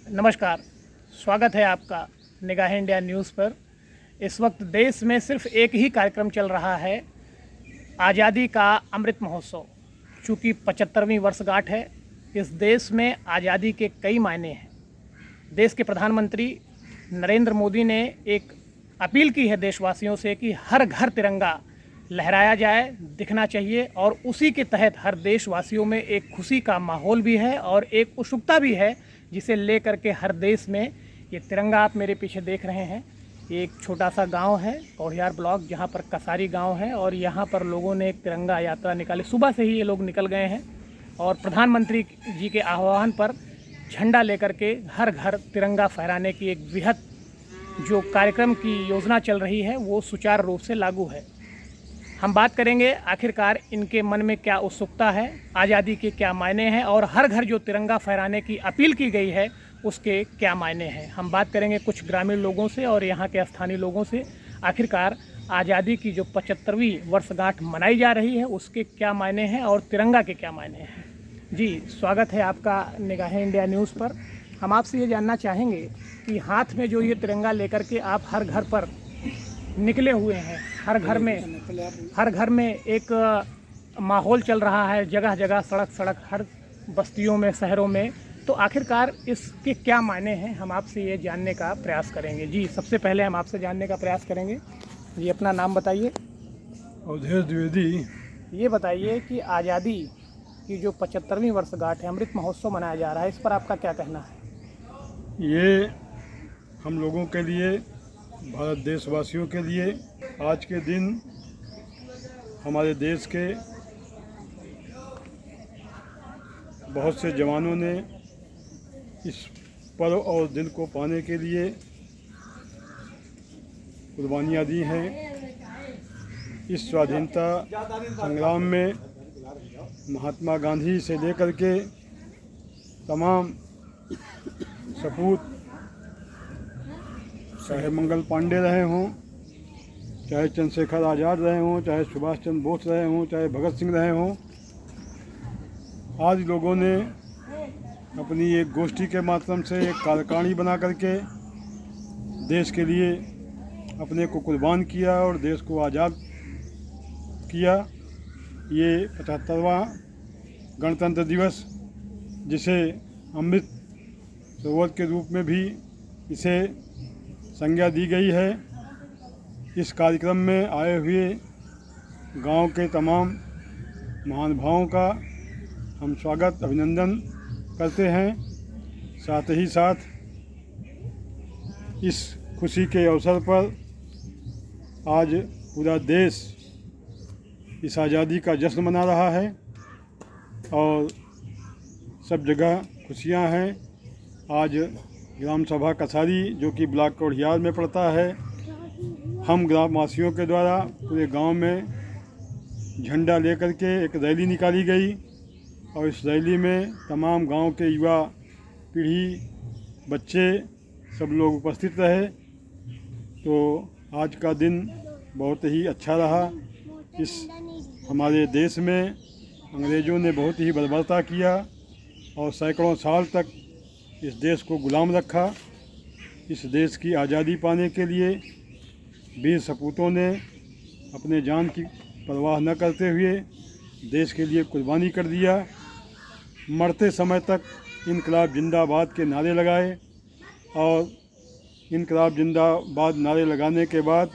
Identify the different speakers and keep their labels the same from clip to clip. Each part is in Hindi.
Speaker 1: नमस्कार, स्वागत है आपका निगाह इंडिया न्यूज़ पर। इस वक्त देश में सिर्फ एक ही कार्यक्रम चल रहा है, आज़ादी का अमृत महोत्सव। चूँकि 75वीं वर्षगांठ है, इस देश में आज़ादी के कई मायने हैं। देश के प्रधानमंत्री नरेंद्र मोदी ने एक अपील की है देशवासियों से कि हर घर तिरंगा लहराया जाए, दिखना चाहिए, और उसी के तहत हर देशवासियों में एक खुशी का माहौल भी है और एक उत्सुकता भी है, जिसे लेकर के हर देश में ये तिरंगा आप मेरे पीछे देख रहे हैं। एक छोटा सा गांव है कौड़ियार ब्लॉक, जहां पर कसारी गांव है, और यहां पर लोगों ने एक तिरंगा यात्रा निकाली। सुबह से ही ये लोग निकल गए हैं और प्रधानमंत्री जी के आह्वान पर झंडा लेकर के हर घर तिरंगा फहराने की एक वृहद जो कार्यक्रम की योजना चल रही है, वो सुचारू रूप से लागू है। हम बात करेंगे आखिरकार इनके मन में क्या उत्सुकता है, आज़ादी के क्या मायने हैं, और हर घर जो तिरंगा फहराने की अपील की गई है उसके क्या मायने हैं। हम बात करेंगे कुछ ग्रामीण लोगों से और यहाँ के स्थानीय लोगों से, आखिरकार आज़ादी की जो 75वीं वर्षगांठ मनाई जा रही है उसके क्या मायने हैं और तिरंगा के क्या मायने हैं। जी, स्वागत है आपका निगाह इंडिया न्यूज़ पर। हम आपसे ये जानना चाहेंगे कि हाथ में जो ये तिरंगा लेकर के आप हर घर पर निकले हुए हैं, हर घर में एक माहौल चल रहा है, जगह जगह सड़क सड़क हर बस्तियों में, शहरों में, तो आखिरकार इसके क्या मायने हैं, हम आपसे ये जानने का प्रयास करेंगे। जी, सबसे पहले हम आपसे जानने का प्रयास करेंगे। जी, अपना नाम बताइए।
Speaker 2: अवधेश द्विवेदी।
Speaker 1: ये बताइए कि आज़ादी की जो 75वीं वर्षगांठ है, अमृत महोत्सव मनाया जा रहा है, इस पर आपका क्या कहना है?
Speaker 2: ये हम लोगों के लिए, भारत देशवासियों के लिए आज के दिन हमारे देश के बहुत से जवानों ने इस पर्व और दिन को पाने के लिए कुर्बानियाँ दी हैं। इस स्वाधीनता संग्राम में महात्मा गांधी से लेकर के तमाम सपूत, चाहे मंगल पांडे रहे हों, चाहे चंद्रशेखर आज़ाद रहे हों, चाहे सुभाष चंद्र बोस रहे हों, चाहे भगत सिंह रहे हों, आज लोगों ने अपनी एक गोष्ठी के माध्यम से एक कार्यकारिणी बना करके देश के लिए अपने को कुर्बान किया और देश को आज़ाद किया। ये 75वां गणतंत्र दिवस, जिसे अमृत सरोवर के रूप में भी इसे संज्ञा दी गई है। इस कार्यक्रम में आए हुए गांव के तमाम महानुभावों का हम स्वागत अभिनंदन करते हैं। साथ ही साथ इस खुशी के अवसर पर आज पूरा देश इस आज़ादी का जश्न मना रहा है और सब जगह खुशियां हैं। आज ग्राम सभा कसारी, जो कि ब्लॉक कौड़ियार में पड़ता है, हम ग्रामवासियों के द्वारा पूरे गांव में झंडा लेकर के एक रैली निकाली गई और इस रैली में तमाम गांव के युवा पीढ़ी, बच्चे, सब लोग उपस्थित रहे। तो आज का दिन बहुत ही अच्छा रहा। इस हमारे देश में अंग्रेज़ों ने बहुत ही बर्बरता किया और सैकड़ों साल तक इस देश को गुलाम रखा। इस देश की आज़ादी पाने के लिए वीर सपूतों ने अपने जान की परवाह न करते हुए देश के लिए कुर्बानी कर दिया। मरते समय तक इनकलाब जिंदाबाद के नारे लगाए और इनकलाब जिंदाबाद नारे लगाने के बाद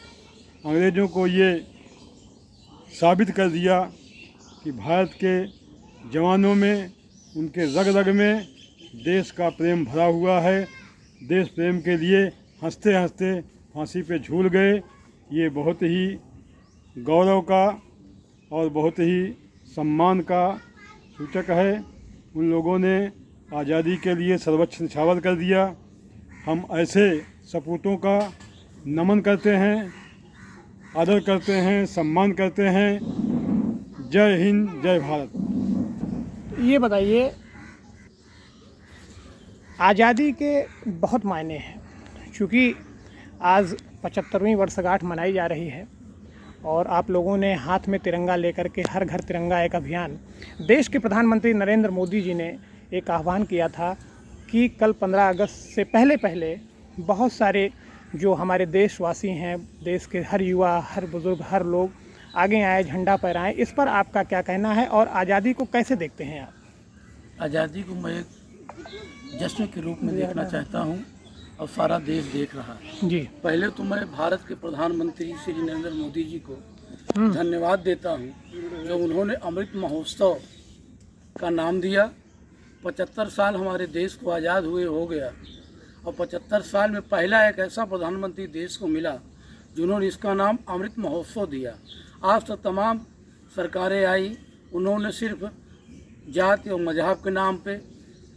Speaker 2: अंग्रेज़ों को ये साबित कर दिया कि भारत के जवानों में, उनके रग रग में देश का प्रेम भरा हुआ है। देश प्रेम के लिए हंसते हंसते फांसी पे झूल गए। ये बहुत ही गौरव का और बहुत ही सम्मान का सूचक है। उन लोगों ने आज़ादी के लिए सर्वोच्च न्यौछावर कर दिया। हम ऐसे सपूतों का नमन करते हैं, आदर करते हैं, सम्मान करते हैं। जय हिंद, जय भारत।
Speaker 1: ये बताइए, आज़ादी के बहुत मायने हैं। चूँकि आज 75वीं वर्षगांठ मनाई जा रही है और आप लोगों ने हाथ में तिरंगा लेकर के हर घर तिरंगा एक अभियान, देश के प्रधानमंत्री नरेंद्र मोदी जी ने एक आह्वान किया था कि कल 15 अगस्त से पहले बहुत सारे जो हमारे देशवासी हैं, देश के हर युवा, हर बुज़ुर्ग, हर लोग आगे आए, झंडा फहराएं। इस पर आपका क्या कहना है और आज़ादी को कैसे देखते हैं आप?
Speaker 3: आज़ादी को मैं एक जश्न के रूप में देखना चाहता हूं और सारा देश देख रहा है।
Speaker 1: जी।
Speaker 3: पहले तो मैं भारत के प्रधानमंत्री श्री नरेंद्र मोदी जी को धन्यवाद देता हूं जो उन्होंने अमृत महोत्सव का नाम दिया। 75 साल हमारे देश को आज़ाद हुए हो गया और 75 साल में पहला एक ऐसा प्रधानमंत्री देश को मिला जिन्होंने इसका नाम अमृत महोत्सव दिया। आज तो तमाम सरकारें आई, उन्होंने सिर्फ जाति और मजहब के नाम पे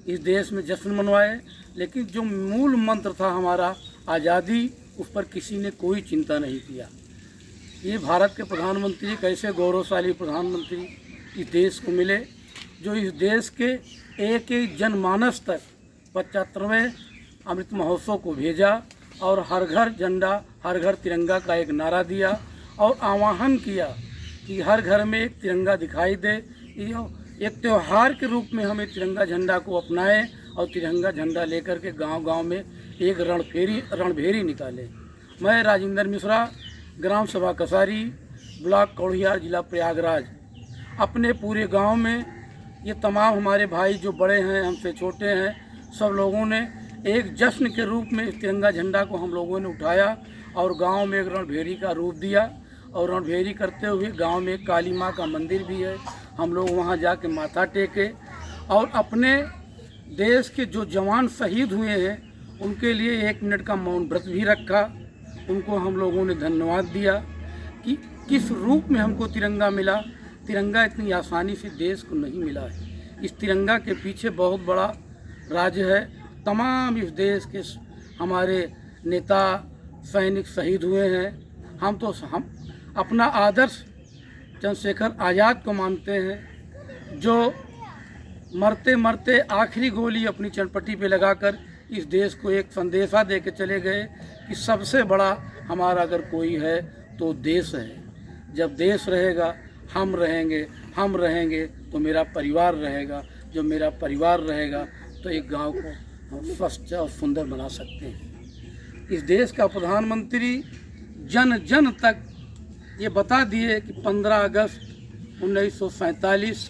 Speaker 3: इस देश में जश्न मनवाए, लेकिन जो मूल मंत्र था हमारा आज़ादी, उस पर किसी ने कोई चिंता नहीं किया। ये भारत के प्रधानमंत्री एक ऐसे गौरवशाली प्रधानमंत्री इस देश को मिले जो इस देश के एक एक जनमानस तक 75वें अमृत महोत्सव को भेजा और हर घर झंडा, हर घर तिरंगा का एक नारा दिया और आह्वान किया कि हर घर में एक तिरंगा दिखाई दे। एक त्यौहार के रूप में हमें तिरंगा झंडा को अपनाएं और तिरंगा झंडा लेकर के गांव-गांव में एक रणभेरी निकालें। मैं राजेंद्र मिश्रा, ग्राम सभा कसारी, ब्लॉक कौड़ियार, जिला प्रयागराज, अपने पूरे गांव में ये तमाम हमारे भाई जो बड़े हैं, हमसे छोटे हैं, सब लोगों ने एक जश्न के रूप में तिरंगा झंडा को हम लोगों ने उठाया और गांव में एक रणभेरी का रूप दिया। और रणभेरी करते हुए गांव में एक काली माँ का मंदिर भी है, हम लोग वहां जाके माथा टेके और अपने देश के जो जवान शहीद हुए हैं उनके लिए 1 मिनट का मौन व्रत भी रखा। उनको हम लोगों ने धन्यवाद दिया कि किस रूप में हमको तिरंगा मिला। तिरंगा इतनी आसानी से देश को नहीं मिला है। इस तिरंगा के पीछे बहुत बड़ा राज है। तमाम इस देश के हमारे नेता, सैनिक शहीद हुए हैं। हम अपना आदर्श चंद्रशेखर आज़ाद को मानते हैं जो मरते मरते आखिरी गोली अपनी चनपट्टी पे लगाकर इस देश को एक संदेशा दे के चले गए कि सबसे बड़ा हमारा अगर कोई है तो देश है। जब देश रहेगा हम रहेंगे तो मेरा परिवार रहेगा। जो मेरा परिवार रहेगा तो एक गांव को हम स्वच्छ और सुंदर बना सकते हैं। इस देश का प्रधानमंत्री जन जन तक ये बता दिए कि 15 अगस्त 1947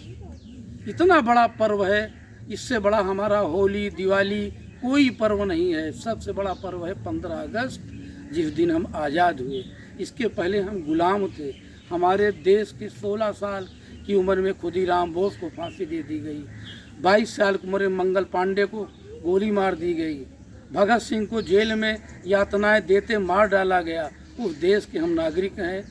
Speaker 3: इतना बड़ा पर्व है, इससे बड़ा हमारा होली, दिवाली कोई पर्व नहीं है। सबसे बड़ा पर्व है 15 अगस्त, जिस दिन हम आज़ाद हुए। इसके पहले हम गुलाम थे। हमारे देश के 16 साल की उम्र में खुदीराम बोस को फांसी दे दी गई। 22 साल की उम्र में मंगल पांडे को गोली मार दी गई। भगत सिंह को जेल में यातनाएं देते मार डाला गया। उस देश के हम नागरिक हैं,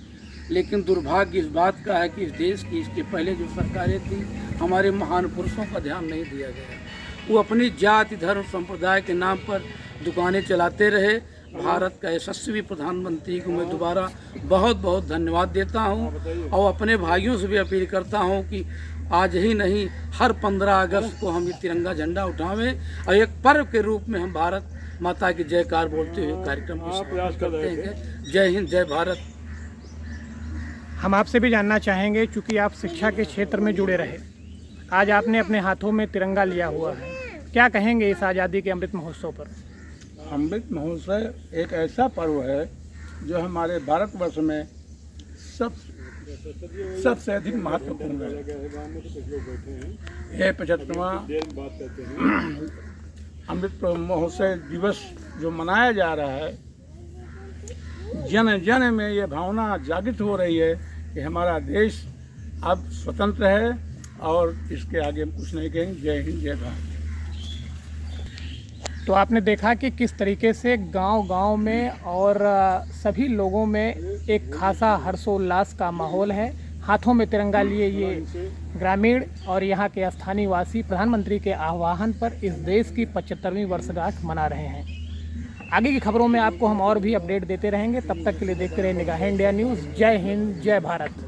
Speaker 3: लेकिन दुर्भाग्य इस बात का है कि इस देश की इसके पहले जो सरकारें थी हमारे महान पुरुषों का ध्यान नहीं दिया गया। वो अपनी जाति, धर्म, संप्रदाय के नाम पर दुकानें चलाते रहे। भारत का यशस्वी प्रधानमंत्री को मैं दोबारा बहुत बहुत धन्यवाद देता हूं और अपने भाइयों से भी अपील करता हूं कि आज ही नहीं, हर 15 अगस्त को हम ये तिरंगा झंडा उठावें और एक पर्व के रूप में हम भारत माता की जयकार बोलते हुए कार्यक्रम को समाप्त करते हैं। जय हिंद, जय भारत।
Speaker 1: हम आपसे भी जानना चाहेंगे, चूँकि आप शिक्षा के क्षेत्र में जुड़े रहे, आज आपने अपने हाथों में तिरंगा लिया हुआ है, क्या कहेंगे इस आज़ादी के अमृत महोत्सव पर?
Speaker 4: अमृत महोत्सव एक ऐसा पर्व है जो हमारे भारतवर्ष में सबसे अधिक महत्वपूर्ण है। यह 75वां अमृत महोत्सव दिवस जो मनाया जा रहा है, जन जन में ये भावना जागृत हो रही है कि हमारा देश अब स्वतंत्र है और इसके आगे हम कुछ नहीं कहेंगे। जय हिंद, जय भारत।
Speaker 1: तो आपने देखा कि किस तरीके से गांव-गांव में और सभी लोगों में एक खासा हर्षोल्लास का माहौल है। हाथों में तिरंगा लिए ये ग्रामीण और यहाँ के स्थानीय वासी प्रधानमंत्री के आह्वान पर इस देश की 75वीं वर्षगांठ मना रहे हैं। आगे की खबरों में आपको हम और भी अपडेट देते रहेंगे। तब तक के लिए देखते रहे निगाहें इंडिया न्यूज़। जय हिंद, जय भारत।